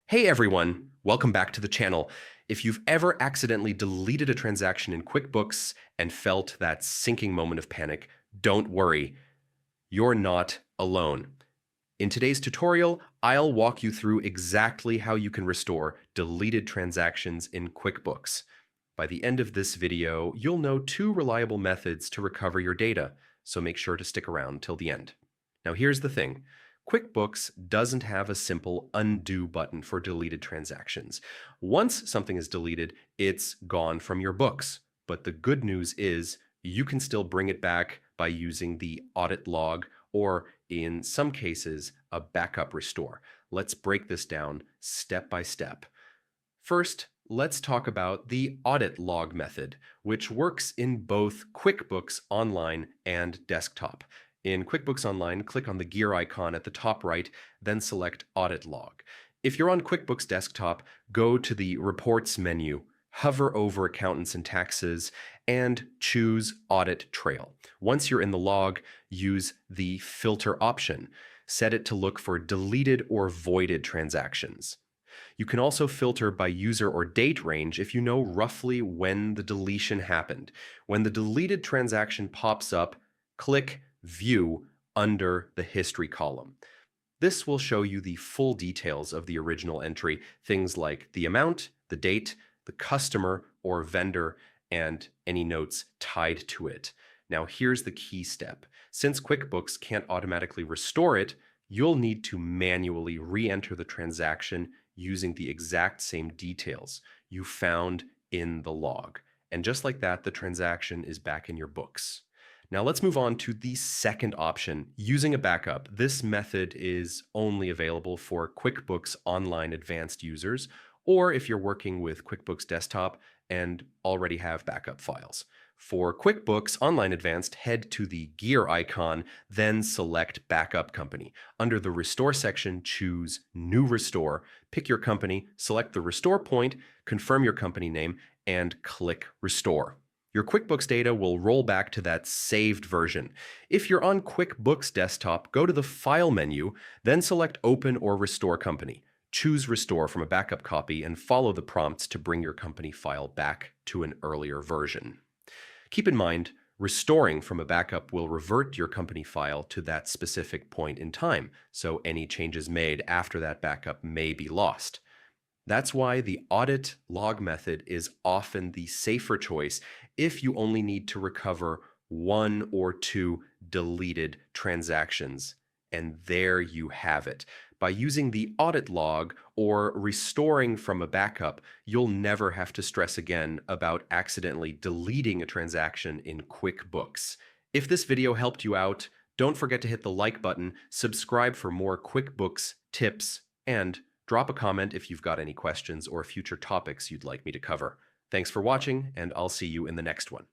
Hey everyone, welcome back to the channel. If you've ever accidentally deleted a transaction in QuickBooks and felt that sinking moment of panic, don't worry, you're not alone. In today's tutorial, I'll walk you through exactly how you can restore deleted transactions in QuickBooks. By the end of this video, you'll know two reliable methods to recover your data, so make sure to stick around till the end. Now here's the thing. QuickBooks doesn't have a simple undo button for deleted transactions. Once something is deleted, it's gone from your books. But the good news is you can still bring it back by using the audit log or, in some cases, a backup restore. Let's break this down step by step. First, let's talk about the audit log method, which works in both QuickBooks Online and Desktop. In QuickBooks Online, click on the gear icon at the top right, then select Audit Log. If you're on QuickBooks Desktop, go to the Reports menu, hover over Accountants and Taxes, and choose Audit Trail. Once you're in the log, use the Filter option. Set it to look for deleted or voided transactions. You can also filter by user or date range if you know roughly when the deletion happened. When the deleted transaction pops up, click View under the History column. This will show you the full details of the original entry, things like the amount, the date, the customer or vendor, and any notes tied to it. Now here's the key step. Since QuickBooks can't automatically restore it, you'll need to manually re-enter the transaction using the exact same details you found in the log. And just like that, the transaction is back in your books. Now let's move on to the second option, using a backup. This method is only available for QuickBooks Online Advanced users, or if you're working with QuickBooks Desktop and already have backup files. For QuickBooks Online Advanced, head to the gear icon, then select Backup Company. Under the Restore section, choose New Restore, pick your company, select the restore point, confirm your company name, and click Restore. Your QuickBooks data will roll back to that saved version. If you're on QuickBooks Desktop, go to the File menu, then select Open or Restore Company. Choose Restore from a backup copy and follow the prompts to bring your company file back to an earlier version. Keep in mind, restoring from a backup will revert your company file to that specific point in time, so any changes made after that backup may be lost. That's why the audit log method is often the safer choice if you only need to recover one or two deleted transactions. And there you have it. By using the audit log or restoring from a backup, you'll never have to stress again about accidentally deleting a transaction in QuickBooks. If this video helped you out, don't forget to hit the like button, subscribe for more QuickBooks tips, and drop a comment if you've got any questions or future topics you'd like me to cover. Thanks for watching, and I'll see you in the next one.